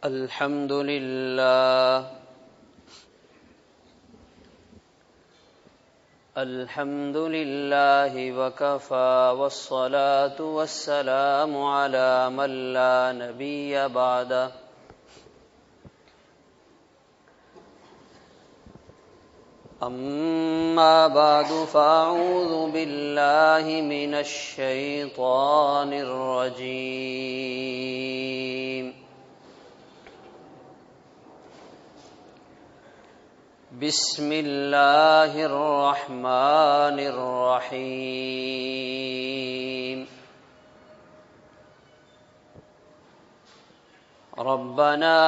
الحمد لله وكفى والصلاة والسلام على من لا نبي بعده أما بعد فأعوذ بالله من الشيطان الرجيم بسم الله الرحمن الرحيم ربنا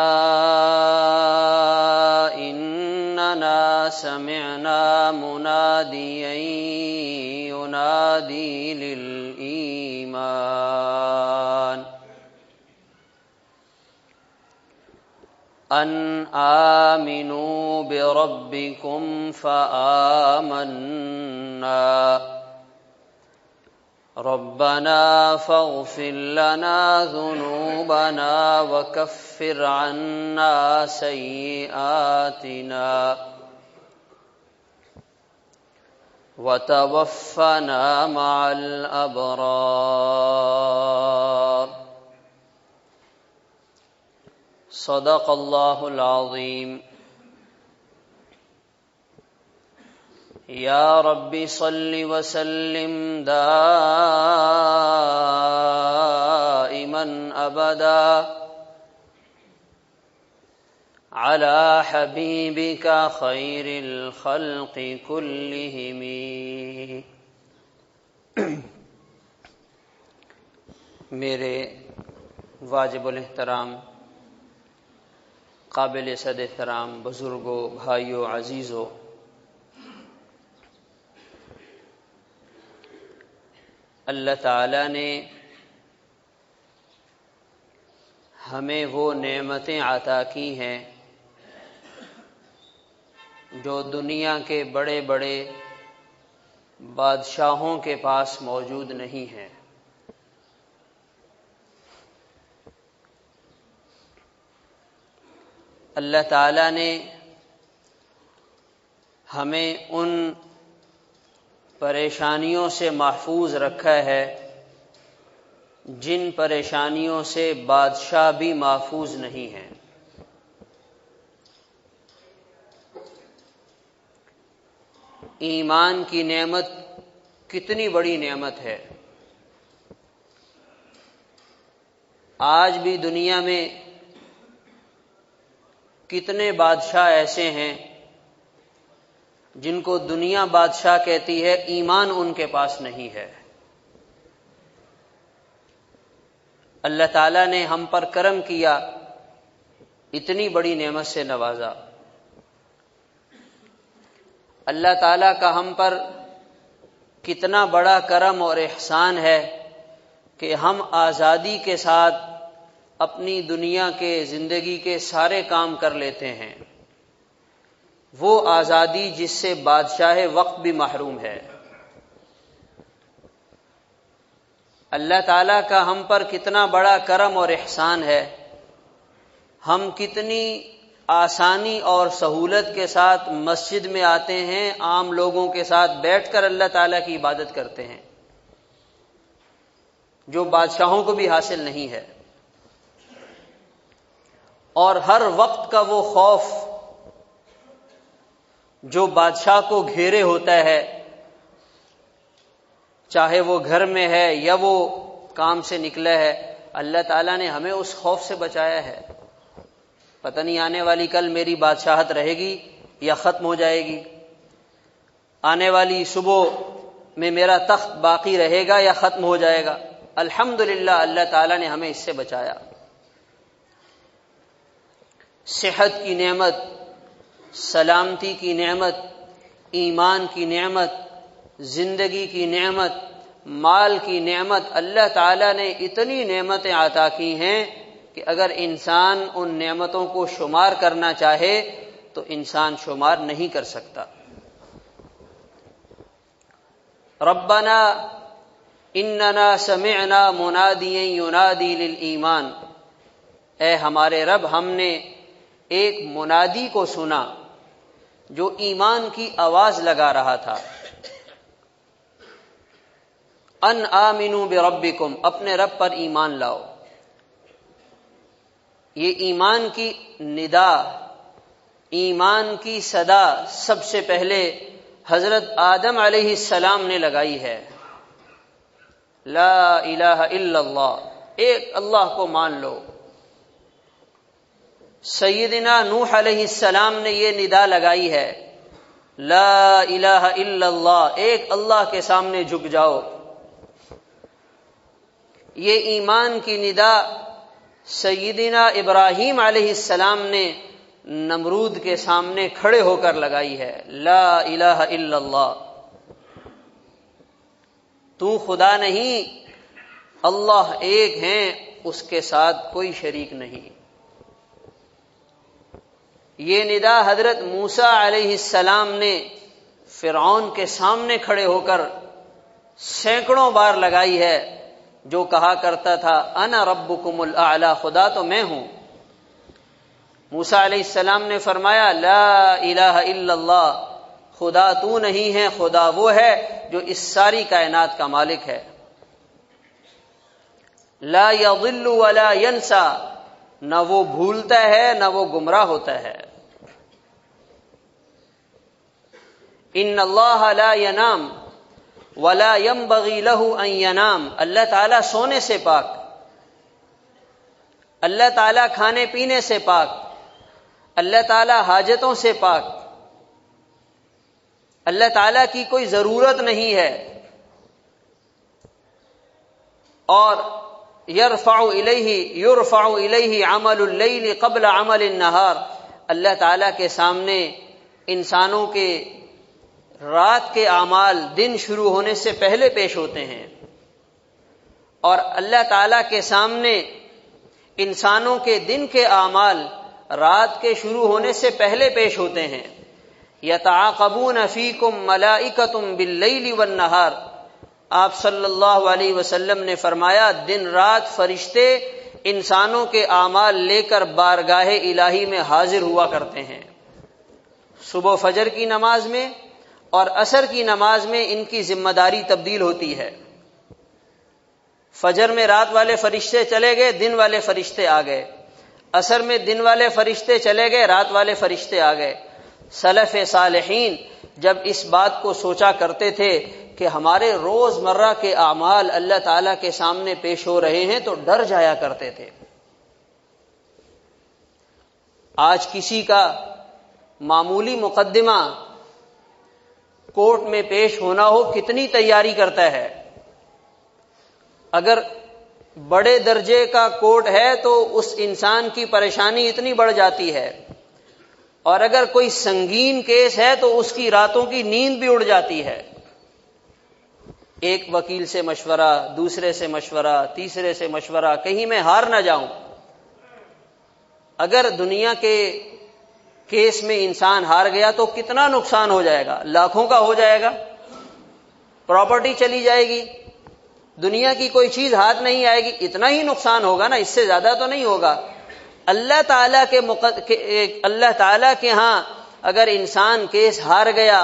إننا سمعنا مناديا ينادي للإيمان أن آمنوا بربكم فآمنا ربنا فاغفر لنا ذنوبنا وكفر عنا سيئاتنا وتوفنا مع الأبرار صدق الله العظيم يا رب صل وسلم دائما أبدا على حبيبك خير الخلق كلهم میرے واجب الاحترام قابل صد احترام بزرگوں، بھائیوں، عزیزوں، اللہ تعالیٰ نے ہمیں وہ نعمتیں عطا کی ہیں جو دنیا کے بڑے بڑے بادشاہوں کے پاس موجود نہیں ہیں۔ اللہ تعالیٰ نے ہمیں ان پریشانیوں سے محفوظ رکھا ہے جن پریشانیوں سے بادشاہ بھی محفوظ نہیں ہیں۔ ایمان کی نعمت کتنی بڑی نعمت ہے۔ آج بھی دنیا میں کتنے بادشاہ ایسے ہیں جن کو دنیا بادشاہ کہتی ہے، ایمان ان کے پاس نہیں ہے۔ اللہ تعالیٰ نے ہم پر کرم کیا، اتنی بڑی نعمت سے نوازا۔ اللہ تعالیٰ کا ہم پر کتنا بڑا کرم اور احسان ہے کہ ہم آزادی کے ساتھ اپنی دنیا کے زندگی کے سارے کام کر لیتے ہیں، وہ آزادی جس سے بادشاہ وقت بھی محروم ہے۔ اللہ تعالیٰ کا ہم پر کتنا بڑا کرم اور احسان ہے، ہم کتنی آسانی اور سہولت کے ساتھ مسجد میں آتے ہیں، عام لوگوں کے ساتھ بیٹھ کر اللہ تعالیٰ کی عبادت کرتے ہیں، جو بادشاہوں کو بھی حاصل نہیں ہے۔ اور ہر وقت کا وہ خوف جو بادشاہ کو گھیرے ہوتا ہے، چاہے وہ گھر میں ہے یا وہ کام سے نکلا ہے، اللہ تعالیٰ نے ہمیں اس خوف سے بچایا ہے۔ پتہ نہیں آنے والی کل میری بادشاہت رہے گی یا ختم ہو جائے گی، آنے والی صبح میں میرا تخت باقی رہے گا یا ختم ہو جائے گا۔ الحمدللہ اللہ تعالیٰ نے ہمیں اس سے بچایا۔ صحت کی نعمت، سلامتی کی نعمت، ایمان کی نعمت، زندگی کی نعمت، مال کی نعمت، اللہ تعالیٰ نے اتنی نعمتیں عطا کی ہیں کہ اگر انسان ان نعمتوں کو شمار کرنا چاہے تو انسان شمار نہیں کر سکتا۔ ربنا اننا سمعنا منادیا ینادی للایمان، اے ہمارے رب ہم نے ایک منادی کو سنا جو ایمان کی آواز لگا رہا تھا، ان آمنوا بربکم، اپنے رب پر ایمان لاؤ۔ یہ ایمان کی ندا، ایمان کی صدا سب سے پہلے حضرت آدم علیہ السلام نے لگائی ہے، لا الہ الا اللہ، ایک اللہ کو مان لو۔ سیدنا نوح علیہ السلام نے یہ ندا لگائی ہے، لا الہ الا اللہ، ایک اللہ کے سامنے جھک جاؤ۔ یہ ایمان کی ندا سیدنا ابراہیم علیہ السلام نے نمرود کے سامنے کھڑے ہو کر لگائی ہے، لا الہ الا اللہ، تو خدا نہیں، اللہ ایک ہیں، اس کے ساتھ کوئی شریک نہیں۔ یہ ندا حضرت موسیٰ علیہ السلام نے فرعون کے سامنے کھڑے ہو کر سینکڑوں بار لگائی ہے، جو کہا کرتا تھا انا ربکم الاعلی، خدا تو میں ہوں۔ موسیٰ علیہ السلام نے فرمایا لا الہ الا اللہ، خدا تو نہیں ہے، خدا وہ ہے جو اس ساری کائنات کا مالک ہے۔ لا یضل ولا ینسا، نہ وہ بھولتا ہے نہ وہ گمراہ ہوتا ہے۔ ان اللہ لا ینام ولا ينبغي له ان ينام، اللہ تعالیٰ سونے سے پاک، اللہ تعالیٰ کھانے پینے سے پاک، اللہ تعالیٰ حاجتوں سے پاک، اللہ تعالیٰ کی کوئی ضرورت نہیں ہے۔ اور یرفع الیہ عمل اللیل قبل عمل النہار، اللہ تعالیٰ کے سامنے انسانوں کے رات کے اعمال دن شروع ہونے سے پہلے پیش ہوتے ہیں، اور اللہ تعالیٰ کے سامنے انسانوں کے دن کے اعمال رات کے شروع ہونے سے پہلے پیش ہوتے ہیں۔ یتعاقبون فیکم ملائکۃ باللیل والنہار، آپ صلی اللہ علیہ وسلم نے فرمایا دن رات فرشتے انسانوں کے اعمال لے کر بارگاہ الہی میں حاضر ہوا کرتے ہیں۔ صبح فجر کی نماز میں اور عصر کی نماز میں ان کی ذمہ داری تبدیل ہوتی ہے۔ فجر میں رات والے فرشتے چلے گئے، دن والے فرشتے آ گئے، عصر میں دن والے فرشتے چلے گئے، رات والے فرشتے آ گئے۔ سلف صالحین جب اس بات کو سوچا کرتے تھے کہ ہمارے روز مرہ کے اعمال اللہ تعالیٰ کے سامنے پیش ہو رہے ہیں تو ڈر جایا کرتے تھے۔ آج کسی کا معمولی مقدمہ کورٹ میں پیش ہونا ہو کتنی تیاری کرتا ہے، اگر بڑے درجے کا کورٹ ہے تو اس انسان کی پریشانی اتنی بڑھ جاتی ہے، اور اگر کوئی سنگین کیس ہے تو اس کی راتوں کی نیند بھی اڑ جاتی ہے۔ ایک وکیل سے مشورہ، دوسرے سے مشورہ، تیسرے سے مشورہ، کہیں میں ہار نہ جاؤں۔ اگر دنیا کے کیس میں انسان ہار گیا تو کتنا نقصان ہو جائے گا، لاکھوں کا ہو جائے گا، پراپرٹی چلی جائے گی، دنیا کی کوئی چیز ہاتھ نہیں آئے گی، اتنا ہی نقصان ہوگا نا، اس سے زیادہ تو نہیں ہوگا۔ اللہ تعالیٰ کے ہاں اگر انسان کیس ہار گیا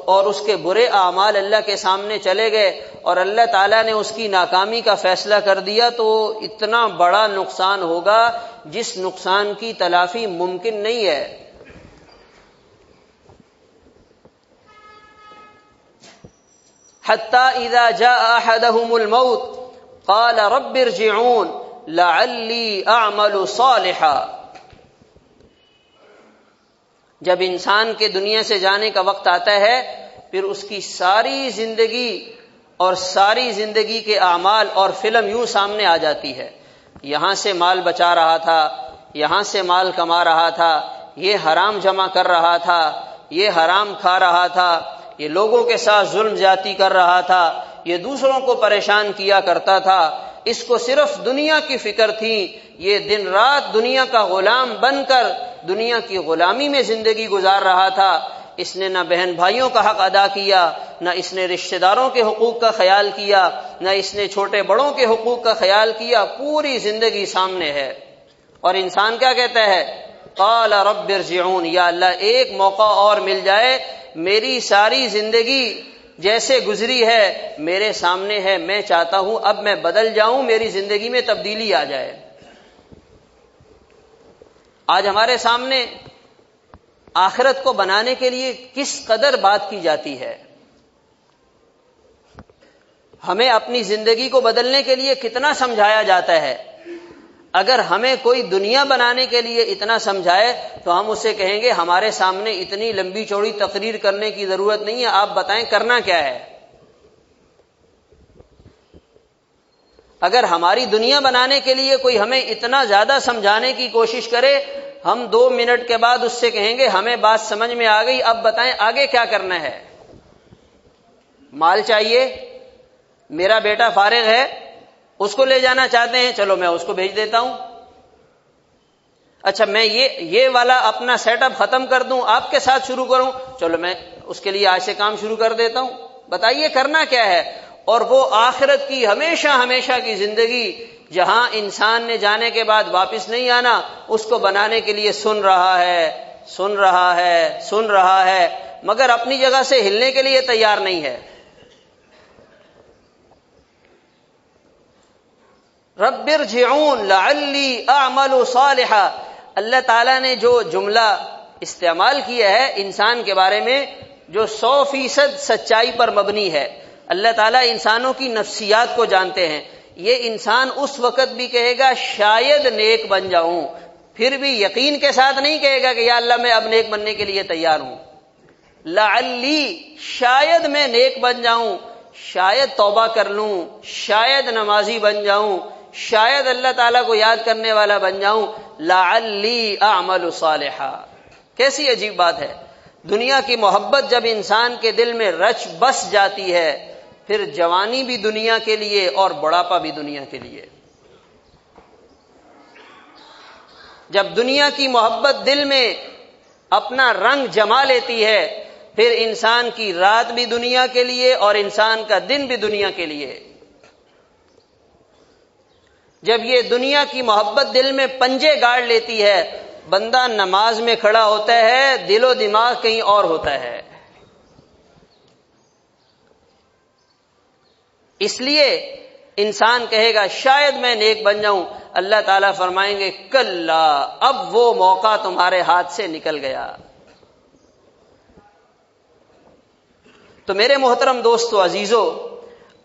اور اس کے برے اعمال اللہ کے سامنے چلے گئے اور اللہ تعالیٰ نے اس کی ناکامی کا فیصلہ کر دیا تو اتنا بڑا نقصان ہوگا جس نقصان کی تلافی ممکن نہیں ہے۔ حتی اذا جاء احدهم الموت قال رب ارجعون لعلی اعمل صالحا، جب انسان کے دنیا سے جانے کا وقت آتا ہے پھر اس کی ساری زندگی اور ساری زندگی کے اعمال اور فلم یوں سامنے آ جاتی ہے۔ یہاں سے مال بچا رہا تھا، یہاں سے مال کما رہا تھا، یہ حرام جمع کر رہا تھا، یہ حرام کھا رہا تھا، یہ لوگوں کے ساتھ ظلم زیادتی کر رہا تھا، یہ دوسروں کو پریشان کیا کرتا تھا، اس کو صرف دنیا کی فکر تھی، یہ دن رات دنیا کا غلام بن کر دنیا کی غلامی میں زندگی گزار رہا تھا۔ اس نے نہ بہن بھائیوں کا حق ادا کیا، نہ اس نے رشتہ داروں کے حقوق کا خیال کیا، نہ اس نے چھوٹے بڑوں کے حقوق کا خیال کیا، پوری زندگی سامنے ہے اور انسان کیا کہتا ہے؟ قال رب ارجعون، یا اللہ ایک موقع اور مل جائے، میری ساری زندگی جیسے گزری ہے میرے سامنے ہے، میں چاہتا ہوں اب میں بدل جاؤں، میری زندگی میں تبدیلی آ جائے۔ آج ہمارے سامنے آخرت کو بنانے کے لیے کس قدر بات کی جاتی ہے، ہمیں اپنی زندگی کو بدلنے کے لیے کتنا سمجھایا جاتا ہے۔ اگر ہمیں کوئی دنیا بنانے کے لیے اتنا سمجھائے تو ہم اسے کہیں گے ہمارے سامنے اتنی لمبی چوڑی تقریر کرنے کی ضرورت نہیں ہے، آپ بتائیں کرنا کیا ہے۔ اگر ہماری دنیا بنانے کے لیے کوئی ہمیں اتنا زیادہ سمجھانے کی کوشش کرے، ہم 2 منٹ کے بعد اس سے کہیں گے ہمیں بات سمجھ میں آ گئی، اب بتائیں آگے کیا کرنا ہے۔ مال چاہیے، میرا بیٹا فارغ ہے، اس کو لے جانا چاہتے ہیں، چلو میں اس کو بھیج دیتا ہوں۔ اچھا میں یہ والا اپنا سیٹ اپ ختم کر دوں، آپ کے ساتھ شروع کروں، چلو میں اس کے لیے آج سے کام شروع کر دیتا ہوں۔ بتائیے کرنا کیا ہے؟ اور وہ آخرت کی ہمیشہ ہمیشہ کی زندگی جہاں انسان نے جانے کے بعد واپس نہیں آنا، اس کو بنانے کے لیے سن رہا ہے مگر اپنی جگہ سے ہلنے کے لیے تیار نہیں ہے۔ رب ارجعون لعلی اعمل صالحا، اللہ تعالیٰ نے جو جملہ استعمال کیا ہے انسان کے بارے میں جو 100% سچائی پر مبنی ہے، اللہ تعالیٰ انسانوں کی نفسیات کو جانتے ہیں۔ یہ انسان اس وقت بھی کہے گا شاید نیک بن جاؤں، پھر بھی یقین کے ساتھ نہیں کہے گا کہ یا اللہ میں اب نیک بننے کے لیے تیار ہوں۔ لعلی، شاید میں نیک بن جاؤں، شاید توبہ کر لوں، شاید نمازی بن جاؤں، شاید اللہ تعالیٰ کو یاد کرنے والا بن جاؤں۔ لعلی اعمل صالحا، کیسی عجیب بات ہے۔ دنیا کی محبت جب انسان کے دل میں رچ بس جاتی ہے، پھر جوانی بھی دنیا کے لیے اور بڑھاپا بھی دنیا کے لیے۔ جب دنیا کی محبت دل میں اپنا رنگ جما لیتی ہے، پھر انسان کی رات بھی دنیا کے لیے اور انسان کا دن بھی دنیا کے لیے۔ جب یہ دنیا کی محبت دل میں پنجے گاڑ لیتی ہے، بندہ نماز میں کھڑا ہوتا ہے، دل و دماغ کہیں اور ہوتا ہے۔ اس لیے انسان کہے گا شاید میں نیک بن جاؤں، اللہ تعالیٰ فرمائیں گے کلا، اب وہ موقع تمہارے ہاتھ سے نکل گیا۔ تو میرے محترم دوستو عزیزو،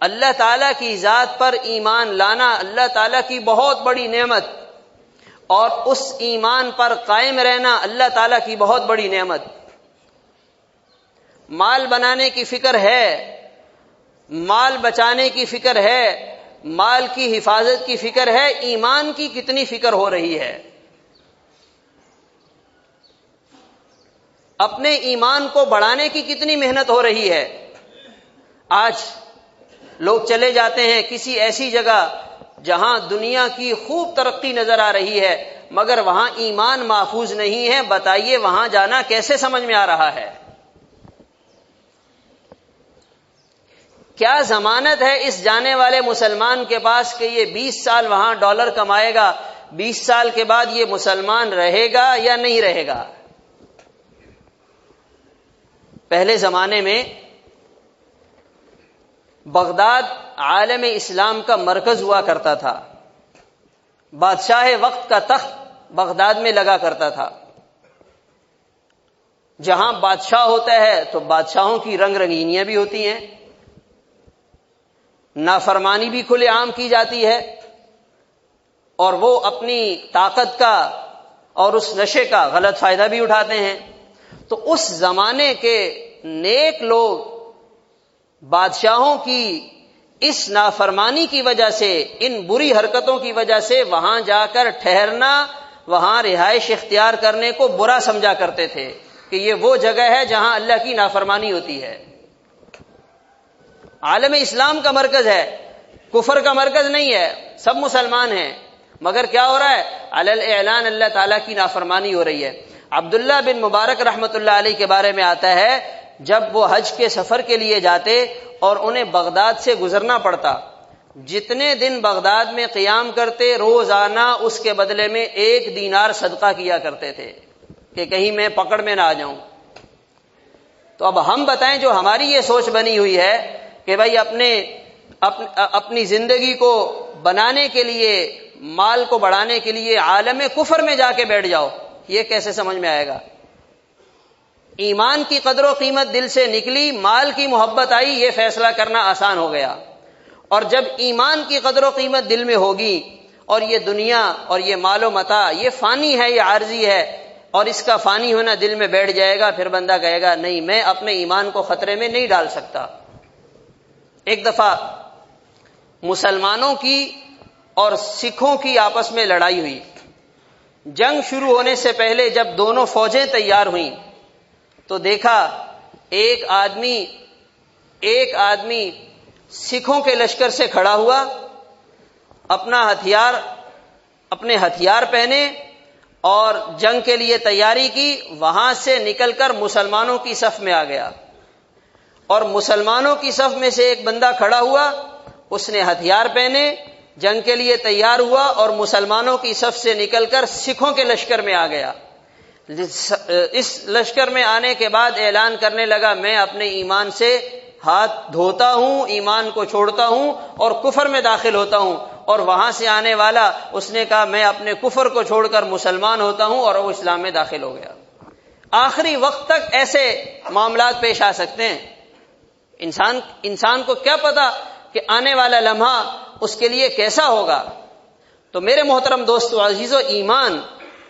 اللہ تعالیٰ کی ذات پر ایمان لانا اللہ تعالیٰ کی بہت بڑی نعمت، اور اس ایمان پر قائم رہنا اللہ تعالیٰ کی بہت بڑی نعمت۔ مال بنانے کی فکر ہے، مال بچانے کی فکر ہے، مال کی حفاظت کی فکر ہے، ایمان کی کتنی فکر ہو رہی ہے؟ اپنے ایمان کو بڑھانے کی کتنی محنت ہو رہی ہے؟ آج لوگ چلے جاتے ہیں کسی ایسی جگہ جہاں دنیا کی خوب ترقی نظر آ رہی ہے مگر وہاں ایمان محفوظ نہیں ہے، بتائیے وہاں جانا کیسے سمجھ میں آ رہا ہے؟ کیا ضمانت ہے اس جانے والے مسلمان کے پاس کہ یہ 20 سال وہاں ڈالر کمائے گا، 20 سال کے بعد یہ مسلمان رہے گا یا نہیں رہے گا؟ پہلے زمانے میں بغداد عالم اسلام کا مرکز ہوا کرتا تھا، بادشاہ وقت کا تخت بغداد میں لگا کرتا تھا۔ جہاں بادشاہ ہوتا ہے تو بادشاہوں کی رنگ رنگینیاں بھی ہوتی ہیں، نافرمانی بھی کھلے عام کی جاتی ہے، اور وہ اپنی طاقت کا اور اس نشے کا غلط فائدہ بھی اٹھاتے ہیں۔ تو اس زمانے کے نیک لوگ بادشاہوں کی اس نافرمانی کی وجہ سے، ان بری حرکتوں کی وجہ سے وہاں جا کر ٹھہرنا، وہاں رہائش اختیار کرنے کو برا سمجھا کرتے تھے کہ یہ وہ جگہ ہے جہاں اللہ کی نافرمانی ہوتی ہے۔ عالم اسلام کا مرکز ہے، کفر کا مرکز نہیں ہے، سب مسلمان ہیں، مگر کیا ہو رہا ہے؟ علی الاعلان اللہ تعالیٰ کی نافرمانی ہو رہی ہے۔ عبداللہ بن مبارک رحمۃ اللہ علیہ کے بارے میں آتا ہے، جب وہ حج کے سفر کے لیے جاتے اور انہیں بغداد سے گزرنا پڑتا جتنے دن بغداد میں قیام کرتے روزانہ اس کے بدلے میں 1 دینار صدقہ کیا کرتے تھے کہ کہیں میں پکڑ میں نہ آ جاؤں۔ تو اب ہم بتائیں، جو ہماری یہ سوچ بنی ہوئی ہے کہ بھائی اپنی زندگی کو بنانے کے لیے، مال کو بڑھانے کے لیے عالم کفر میں جا کے بیٹھ جاؤ، یہ کیسے سمجھ میں آئے گا؟ ایمان کی قدر و قیمت دل سے نکلی، مال کی محبت آئی، یہ فیصلہ کرنا آسان ہو گیا۔ اور جب ایمان کی قدر و قیمت دل میں ہوگی اور یہ دنیا اور یہ مال و متاع یہ فانی ہے، یہ عارضی ہے، اور اس کا فانی ہونا دل میں بیٹھ جائے گا، پھر بندہ کہے گا نہیں، میں اپنے ایمان کو خطرے میں نہیں ڈال سکتا۔ ایک دفعہ مسلمانوں کی اور سکھوں کی آپس میں لڑائی ہوئی۔ جنگ شروع ہونے سے پہلے جب دونوں فوجیں تیار ہوئیں تو دیکھا ایک آدمی سکھوں کے لشکر سے کھڑا ہوا، اپنے ہتھیار پہنے اور جنگ کے لیے تیاری کی، وہاں سے نکل کر مسلمانوں کی صف میں آ گیا، اور مسلمانوں کی صف میں سے ایک بندہ کھڑا ہوا، اس نے ہتھیار پہنے، جنگ کے لیے تیار ہوا اور مسلمانوں کی صف سے نکل کر سکھوں کے لشکر میں آ گیا۔ اس لشکر میں آنے کے بعد اعلان کرنے لگا میں اپنے ایمان سے ہاتھ دھوتا ہوں، ایمان کو چھوڑتا ہوں اور کفر میں داخل ہوتا ہوں، اور وہاں سے آنے والا اس نے کہا میں اپنے کفر کو چھوڑ کر مسلمان ہوتا ہوں، اور وہ اسلام میں داخل ہو گیا۔ آخری وقت تک ایسے معاملات پیش آ سکتے ہیں۔ انسان کو کیا پتا کہ آنے والا لمحہ اس کے لیے کیسا ہوگا؟ تو میرے محترم دوستو عزیزو، ایمان،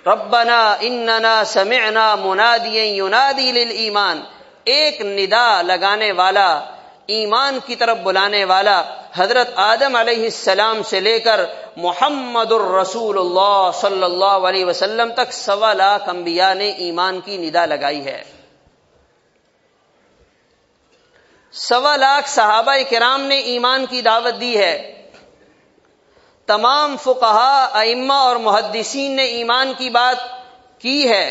ربنا اننا سمعنا منادیا ینادی للایمان، ایک ندا لگانے والا، ایمان کی طرف بلانے والا، حضرت آدم علیہ السلام سے لے کر محمد الرسول اللہ صلی اللہ علیہ وسلم تک 1.25 لاکھ انبیاء نے ایمان کی ندا لگائی ہے۔ 1.25 لاکھ صحابہ کرام نے ایمان کی دعوت دی ہے۔ تمام فقہاء، ائمہ اور محدثین نے ایمان کی بات کی ہے،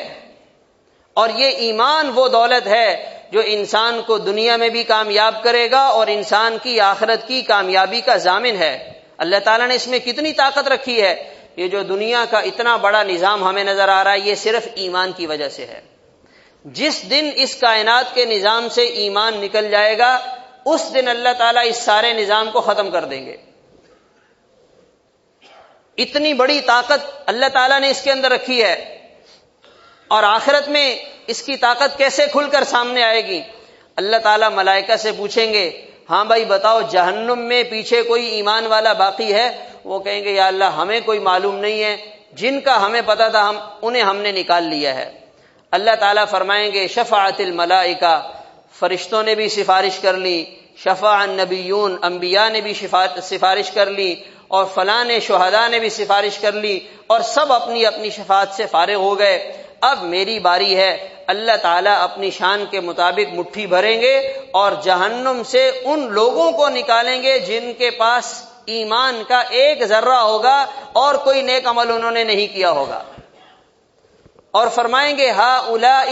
اور یہ ایمان وہ دولت ہے جو انسان کو دنیا میں بھی کامیاب کرے گا اور انسان کی آخرت کی کامیابی کا ضامن ہے۔ اللہ تعالیٰ نے اس میں کتنی طاقت رکھی ہے۔ یہ جو دنیا کا اتنا بڑا نظام ہمیں نظر آ رہا ہے، یہ صرف ایمان کی وجہ سے ہے۔ جس دن اس کائنات کے نظام سے ایمان نکل جائے گا، اس دن اللہ تعالیٰ اس سارے نظام کو ختم کر دیں گے۔ اتنی بڑی طاقت اللہ تعالیٰ نے اس کے اندر رکھی ہے، اور آخرت میں اس کی طاقت کیسے کھل کر سامنے آئے گی؟ اللہ تعالیٰ ملائکہ سے پوچھیں گے ہاں بھائی بتاؤ جہنم میں پیچھے کوئی ایمان والا باقی ہے؟ وہ کہیں گے یا اللہ ہمیں کوئی معلوم نہیں ہے، جن کا ہمیں پتا تھا انہیں ہم نے نکال لیا ہے۔ اللہ تعالیٰ فرمائیں گے شفاعت الملائکہ، فرشتوں نے بھی سفارش کر لی، شفاع النبیون، انبیاء نے بھی سفارش کر لی، اور فلاں شہداء نے بھی سفارش کر لی، اور سب اپنی اپنی شفاعت سے فارغ ہو گئے۔ اب میری باری ہے۔ اللہ تعالیٰ اپنی شان کے مطابق مٹھی بھریں گے اور جہنم سے ان لوگوں کو نکالیں گے جن کے پاس ایمان کا ایک ذرہ ہوگا اور کوئی نیک عمل انہوں نے نہیں کیا ہوگا، اور فرمائیں گے ہؤلاء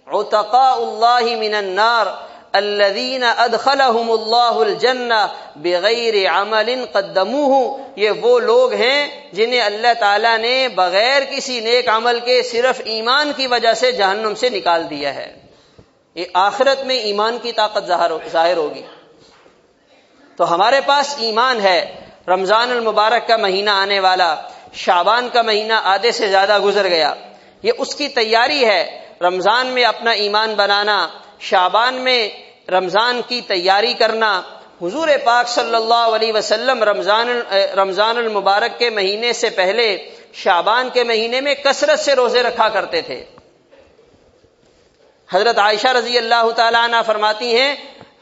عتقاء اللہ من النار الذین ادخلہم اللہ الجنہ بغیر عمل قدموہ، یہ وہ لوگ ہیں جنہیں اللہ تعالیٰ نے بغیر کسی نیک عمل کے صرف ایمان کی وجہ سے جہنم سے نکال دیا ہے۔ یہ آخرت میں ایمان کی طاقت ظاہر ہوگی۔ تو ہمارے پاس ایمان ہے۔ رمضان المبارک کا مہینہ آنے والا، شعبان کا مہینہ آدھے سے زیادہ گزر گیا، یہ اس کی تیاری ہے۔ رمضان میں اپنا ایمان بنانا، شعبان میں رمضان کی تیاری کرنا۔ حضور پاک صلی اللہ علیہ وسلم رمضان المبارک کے مہینے سے پہلے شعبان کے مہینے میں کثرت سے روزے رکھا کرتے تھے۔ حضرت عائشہ رضی اللہ تعالی عنہ فرماتی ہیں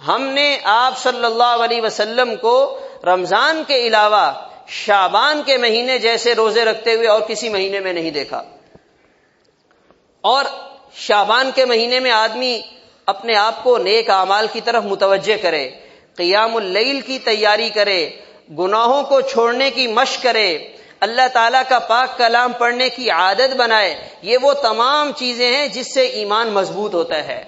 ہم نے آپ صلی اللہ علیہ وسلم کو رمضان کے علاوہ شعبان کے مہینے جیسے روزے رکھتے ہوئے اور کسی مہینے میں نہیں دیکھا۔ اور شعبان کے مہینے میں آدمی اپنے آپ کو نیک اعمال کی طرف متوجہ کرے، قیام اللیل کی تیاری کرے، گناہوں کو چھوڑنے کی مشق کرے، اللہ تعالیٰ کا پاک کلام پڑھنے کی عادت بنائے۔ یہ وہ تمام چیزیں ہیں جس سے ایمان مضبوط ہوتا ہے،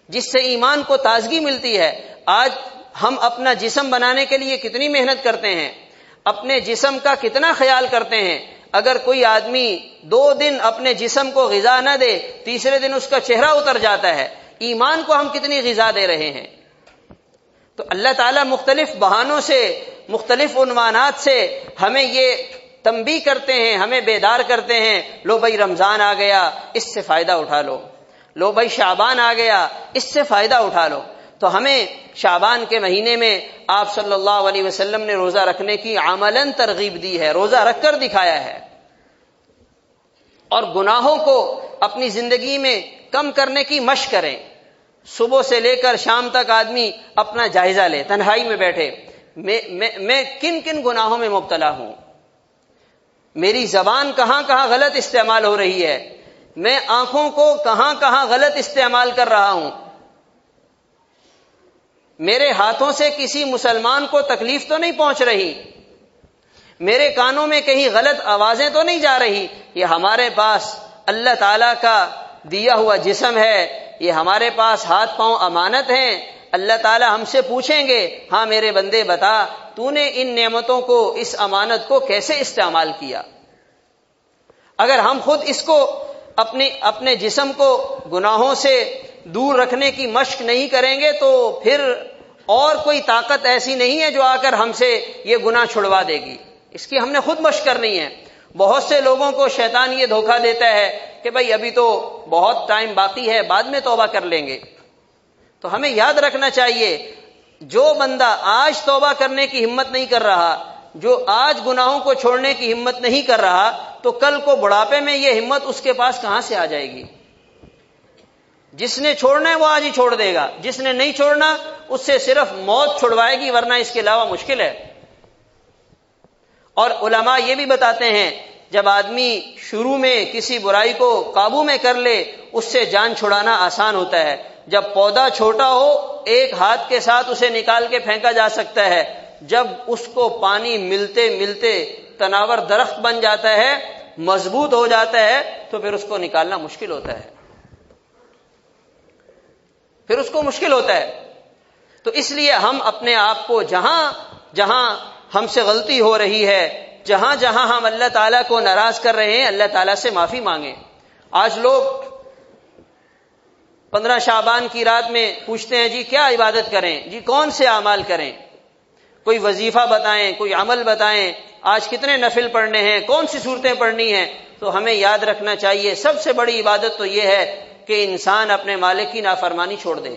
جس سے ایمان کو تازگی ملتی ہے۔ آج ہم اپنا جسم بنانے کے لیے کتنی محنت کرتے ہیں، اپنے جسم کا کتنا خیال کرتے ہیں. اگر کوئی آدمی 2 دن اپنے جسم کو غذا نہ دے، تیسرے دن اس کا چہرہ اتر جاتا ہے. ایمان کو ہم کتنی غذا دے رہے ہیں. تو اللہ تعالیٰ مختلف بہانوں سے، مختلف عنوانات سے ہمیں یہ تنبیہ کرتے ہیں، ہمیں بیدار کرتے ہیں. لو بھائی رمضان آ گیا، اس سے فائدہ اٹھا لو. لو بھائی شعبان آ گیا، اس سے فائدہ اٹھا لو. تو ہمیں شعبان کے مہینے میں آپ صلی اللہ علیہ وسلم نے روزہ رکھنے کی عملاً ترغیب دی ہے، روزہ رکھ کر دکھایا ہے. اور گناہوں کو اپنی زندگی میں کم کرنے کی مشق کریں. صبح سے لے کر شام تک آدمی اپنا جائزہ لے، تنہائی میں بیٹھے، میں کن کن گناہوں میں مبتلا ہوں، میری زبان کہاں کہاں غلط استعمال ہو رہی ہے، میں آنکھوں کو کہاں کہاں غلط استعمال کر رہا ہوں، میرے ہاتھوں سے کسی مسلمان کو تکلیف تو نہیں پہنچ رہی، میرے کانوں میں کہیں غلط آوازیں تو نہیں جا رہی. یہ ہمارے پاس اللہ تعالیٰ کا دیا ہوا جسم ہے، یہ ہمارے پاس ہاتھ پاؤں امانت ہیں. اللہ تعالیٰ ہم سے پوچھیں گے، ہاں میرے بندے بتا تو نے ان نعمتوں کو، اس امانت کو کیسے استعمال کیا. اگر ہم خود اس کو اپنے جسم کو گناہوں سے دور رکھنے کی مشق نہیں کریں گے تو پھر اور کوئی طاقت ایسی نہیں ہے جو آ کر ہم سے یہ گناہ چھڑوا دے گی. اس کی ہم نے خود مشق کرنی ہے. بہت سے لوگوں کو شیطان یہ دھوکہ دیتا ہے کہ بھائی ابھی تو بہت ٹائم باقی ہے، بعد میں توبہ کر لیں گے. تو ہمیں یاد رکھنا چاہیے، جو بندہ آج توبہ کرنے کی ہمت نہیں کر رہا، جو آج گناہوں کو چھوڑنے کی ہمت نہیں کر رہا، تو کل کو بڑھاپے میں یہ ہمت اس کے پاس کہاں سے آ جائے گی. جس نے چھوڑنا ہے وہ آج ہی چھوڑ دے گا، جس نے نہیں چھوڑنا اس سے صرف موت چھڑوائے گی، ورنہ اس کے علاوہ مشکل ہے. اور علماء یہ بھی بتاتے ہیں جب آدمی شروع میں کسی برائی کو قابو میں کر لے اس سے جان چھڑانا آسان ہوتا ہے. جب پودا چھوٹا ہو ایک ہاتھ کے ساتھ اسے نکال کے پھینکا جا سکتا ہے، جب اس کو پانی ملتے ملتے تناور درخت بن جاتا ہے، مضبوط ہو جاتا ہے، تو پھر اس کو نکالنا مشکل ہوتا ہے، پھر اس کو مشکل ہوتا ہے. تو اس لیے ہم اپنے آپ کو جہاں جہاں ہم سے غلطی ہو رہی ہے، جہاں جہاں ہم اللہ تعالیٰ کو ناراض کر رہے ہیں، اللہ تعالیٰ سے معافی مانگیں. آج لوگ 15 شعبان کی رات میں پوچھتے ہیں جی کیا عبادت کریں، جی کون سے اعمال کریں، کوئی وظیفہ بتائیں، کوئی عمل بتائیں، آج کتنے نفل پڑھنے ہیں، کون سی صورتیں پڑھنی ہیں. تو ہمیں یاد رکھنا چاہیے سب سے بڑی عبادت تو یہ ہے کہ انسان اپنے مالک کی نافرمانی چھوڑ دے.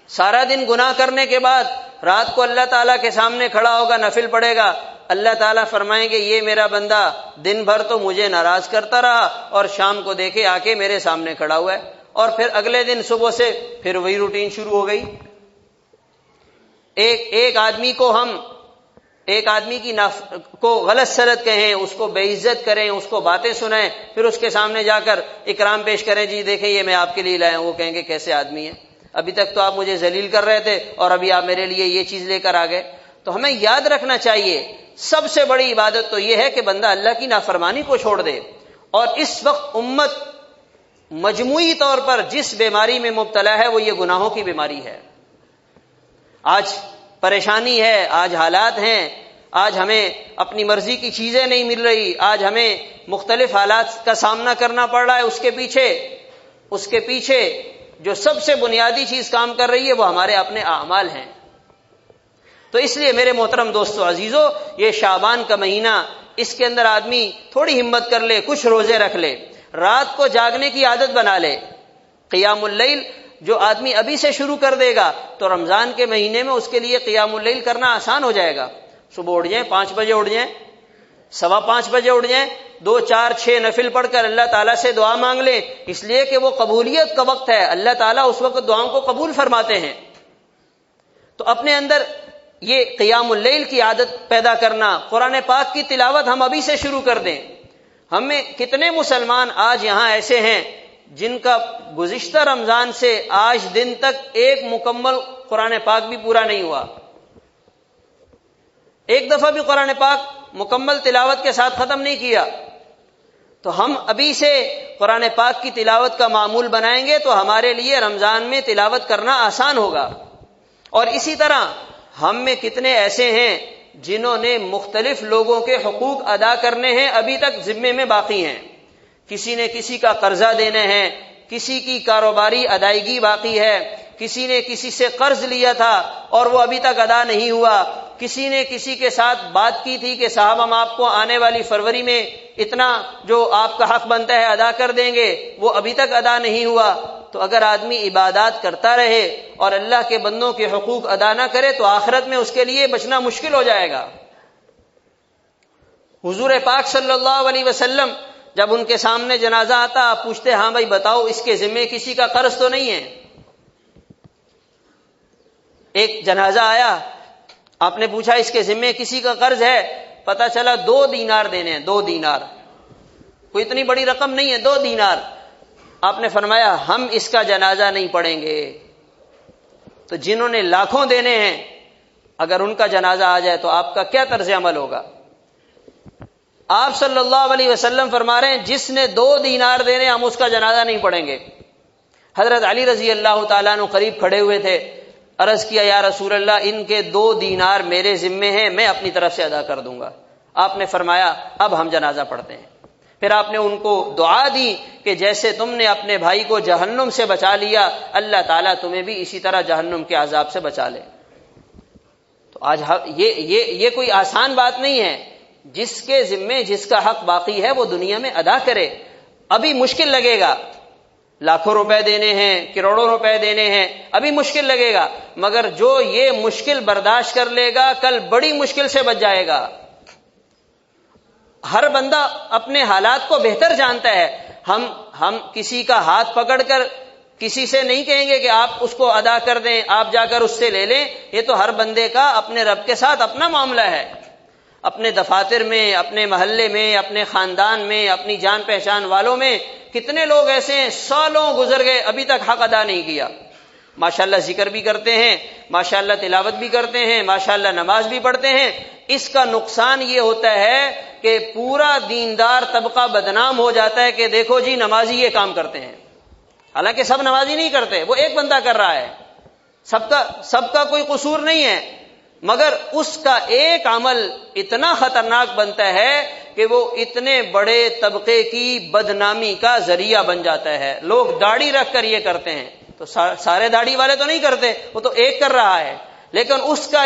سارا دن گناہ کرنے کے بعد رات کو اللہ تعالیٰ کے سامنے کھڑا ہوگا، نفل پڑھے گا، اللہ تعالیٰ فرمائیں گے یہ میرا بندہ دن بھر تو مجھے ناراض کرتا رہا اور شام کو دیکھے آ کے میرے سامنے کھڑا ہوا ہے. اور پھر اگلے دن صبح سے پھر وہی روٹین شروع ہو گئی. ایک آدمی کو ہم ایک آدمی کی کو غلط سلط کہیں، اس کو بے عزت کریں، اس کو باتیں سنائیں، پھر اس کے سامنے جا کر اکرام پیش کریں، جی دیکھیں یہ میں آپ کے لیے لایا ہوں. وہ کہیں گے کیسے آدمی ہے، ابھی تک تو آپ مجھے ذلیل کر رہے تھے اور ابھی آپ میرے لیے یہ چیز لے کر آ گئے. تو ہمیں یاد رکھنا چاہیے سب سے بڑی عبادت تو یہ ہے کہ بندہ اللہ کی نافرمانی کو چھوڑ دے. اور اس وقت امت مجموعی طور پر جس بیماری میں مبتلا ہے وہ یہ گناہوں کی بیماری ہے. آج پریشانی ہے، آج حالات ہیں، آج ہمیں اپنی مرضی کی چیزیں نہیں مل رہی، آج ہمیں مختلف حالات کا سامنا کرنا پڑ رہا ہے. اس کے پیچھے جو سب سے بنیادی چیز کام کر رہی ہے وہ ہمارے اپنے اعمال ہیں. تو اس لیے میرے محترم دوستو عزیزو، یہ شعبان کا مہینہ، اس کے اندر آدمی تھوڑی ہمت کر لے، کچھ روزے رکھ لے، رات کو جاگنے کی عادت بنا لے. قیام اللیل جو آدمی ابھی سے شروع کر دے گا تو رمضان کے مہینے میں اس کے لیے قیام اللیل کرنا آسان ہو جائے گا. صبح اٹھ جائیں، 5 بجے اٹھ جائیں، 5:15 بجے اٹھ جائیں، 2 4 6 نفل پڑھ کر اللہ تعالیٰ سے دعا مانگ لیں، اس لیے کہ وہ قبولیت کا وقت ہے، اللہ تعالیٰ اس وقت دعاؤں کو قبول فرماتے ہیں. تو اپنے اندر یہ قیام اللیل کی عادت پیدا کرنا، قرآن پاک کی تلاوت ہم ابھی سے شروع کر دیں. ہمیں کتنے مسلمان آج یہاں ایسے ہیں جن کا گزشتہ رمضان سے آج دن تک ایک مکمل قرآن پاک بھی پورا نہیں ہوا، ایک دفعہ بھی قرآن پاک مکمل تلاوت کے ساتھ ختم نہیں کیا. تو ہم ابھی سے قرآن پاک کی تلاوت کا معمول بنائیں گے تو ہمارے لیے رمضان میں تلاوت کرنا آسان ہوگا۔ اور اسی طرح ہم میں کتنے ایسے ہیں جنہوں نے مختلف لوگوں کے حقوق ادا کرنے ہیں، ابھی تک ذمے میں باقی ہیں۔ کسی نے کسی کا قرضہ دینے ہیں، کسی کی کاروباری ادائیگی باقی ہے، کسی نے کسی سے قرض لیا تھا اور وہ ابھی تک ادا نہیں ہوا، کسی نے کسی کے ساتھ بات کی تھی کہ صاحب ہم آپ کو آنے والی فروری میں اتنا جو آپ کا حق بنتا ہے ادا کر دیں گے، وہ ابھی تک ادا نہیں ہوا۔ تو اگر آدمی عبادات کرتا رہے اور اللہ کے بندوں کے حقوق ادا نہ کرے تو آخرت میں اس کے لیے بچنا مشکل ہو جائے گا۔ حضور پاک صلی اللہ علیہ وسلم جب ان کے سامنے جنازہ آتا، آپ پوچھتے ہاں بھائی بتاؤ اس کے ذمے کسی کا قرض تو نہیں ہے؟ ایک جنازہ آیا، آپ نے پوچھا اس کے ذمے کسی کا قرض ہے؟ پتا چلا 2 دینار دینے ہیں، 2 دینار، کوئی اتنی بڑی رقم نہیں ہے، 2 دینار۔ آپ نے فرمایا ہم اس کا جنازہ نہیں پڑھیں گے۔ تو جنہوں نے لاکھوں دینے ہیں اگر ان کا جنازہ آ جائے تو آپ کا کیا طرز عمل ہوگا؟ آپ صلی اللہ علیہ وسلم فرما رہے ہیں جس نے 2 دینار دینے ہم اس کا جنازہ نہیں پڑھیں گے۔ حضرت علی رضی اللہ تعالیٰ عنہ قریب کھڑے ہوئے تھے، عرض کیا یا رسول اللہ ان کے 2 دینار میرے ذمے ہیں، میں اپنی طرف سے ادا کر دوں گا۔ آپ نے فرمایا اب ہم جنازہ پڑھتے ہیں۔ پھر آپ نے ان کو دعا دی کہ جیسے تم نے اپنے بھائی کو جہنم سے بچا لیا، اللہ تعالیٰ تمہیں بھی اسی طرح جہنم کے عذاب سے بچا لے۔ تو آج یہ کوئی آسان بات نہیں ہے۔ جس کے ذمے جس کا حق باقی ہے وہ دنیا میں ادا کرے۔ ابھی مشکل لگے گا، لاکھوں روپے دینے ہیں، کروڑوں روپے دینے ہیں، ابھی مشکل لگے گا، مگر جو یہ مشکل برداشت کر لے گا کل بڑی مشکل سے بچ جائے گا۔ ہر بندہ اپنے حالات کو بہتر جانتا ہے۔ ہم کسی کا ہاتھ پکڑ کر کسی سے نہیں کہیں گے کہ آپ اس کو ادا کر دیں، آپ جا کر اس سے لے لیں۔ یہ تو ہر بندے کا اپنے رب کے ساتھ اپنا معاملہ ہے۔ اپنے دفاتر میں، اپنے محلے میں، اپنے خاندان میں، اپنی جان پہچان والوں میں کتنے لوگ ایسے ہیں سالوں گزر گئے ابھی تک حق ادا نہیں کیا۔ ماشاءاللہ ذکر بھی کرتے ہیں، ماشاءاللہ تلاوت بھی کرتے ہیں، ماشاءاللہ نماز بھی پڑھتے ہیں۔ اس کا نقصان یہ ہوتا ہے کہ پورا دیندار طبقہ بدنام ہو جاتا ہے کہ دیکھو جی نمازی یہ کام کرتے ہیں، حالانکہ سب نمازی نہیں کرتے، وہ ایک بندہ کر رہا ہے، سب کا کوئی قصور نہیں ہے، مگر اس کا ایک عمل اتنا خطرناک بنتا ہے کہ وہ اتنے بڑے طبقے کی بدنامی کا ذریعہ بن جاتا ہے۔ لوگ داڑھی رکھ کر یہ کرتے ہیں، تو سارے داڑھی والے تو نہیں کرتے، وہ تو ایک کر رہا ہے، لیکن اس کا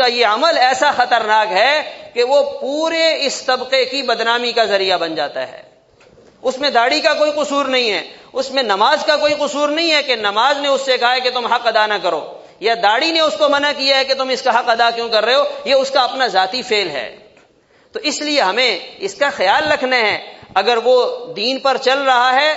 یہ عمل ایسا خطرناک ہے کہ وہ پورے اس طبقے کی بدنامی کا ذریعہ بن جاتا ہے۔ اس میں داڑھی کا کوئی قصور نہیں ہے، اس میں نماز کا کوئی قصور نہیں ہے کہ نماز نے اس سے کہا ہے کہ تم حق ادا نہ کرو، یا داڑھی نے اس کو منع کیا ہے کہ تم اس کا حق ادا کیوں کر رہے ہو، یہ اس کا اپنا ذاتی فعل ہے۔ تو اس لیے ہمیں اس کا خیال رکھنا ہے، اگر وہ دین پر چل رہا ہے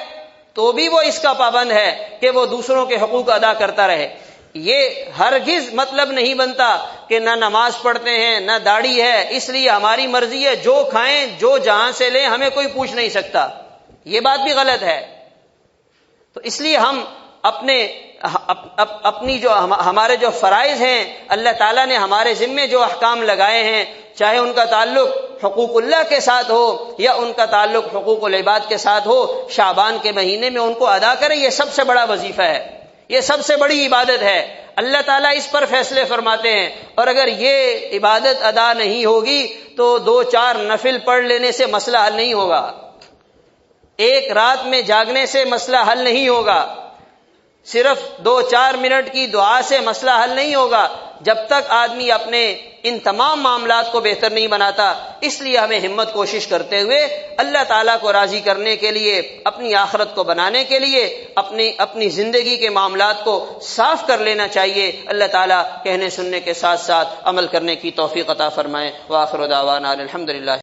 تو بھی وہ اس کا پابند ہے کہ وہ دوسروں کے حقوق ادا کرتا رہے۔ یہ ہرگز مطلب نہیں بنتا کہ نہ نماز پڑھتے ہیں نہ داڑھی ہے، اس لیے ہماری مرضی ہے جو کھائیں جو جہاں سے لیں ہمیں کوئی پوچھ نہیں سکتا، یہ بات بھی غلط ہے۔ تو اس لیے ہم اپنی جو ہمارے جو فرائض ہیں، اللہ تعالیٰ نے ہمارے ذمے جو احکام لگائے ہیں، چاہے ان کا تعلق حقوق اللہ کے ساتھ ہو یا ان کا تعلق حقوق العباد کے ساتھ ہو، شعبان کے مہینے میں ان کو ادا کریں، یہ سب سے بڑا وظیفہ ہے، یہ سب سے بڑی عبادت ہے۔ اللہ تعالیٰ اس پر فیصلے فرماتے ہیں، اور اگر یہ عبادت ادا نہیں ہوگی تو 2-4 نفل پڑھ لینے سے مسئلہ حل نہیں ہوگا، ایک رات میں جاگنے سے مسئلہ حل نہیں ہوگا، صرف 2-4 منٹ کی دعا سے مسئلہ حل نہیں ہوگا، جب تک آدمی اپنے ان تمام معاملات کو بہتر نہیں بناتا۔ اس لیے ہمیں ہمت کوشش کرتے ہوئے اللہ تعالیٰ کو راضی کرنے کے لیے، اپنی آخرت کو بنانے کے لیے اپنی زندگی کے معاملات کو صاف کر لینا چاہیے۔ اللہ تعالیٰ کہنے سننے کے ساتھ ساتھ عمل کرنے کی توفیق عطا فرمائے۔ وآخر دعوانا الحمدللہ۔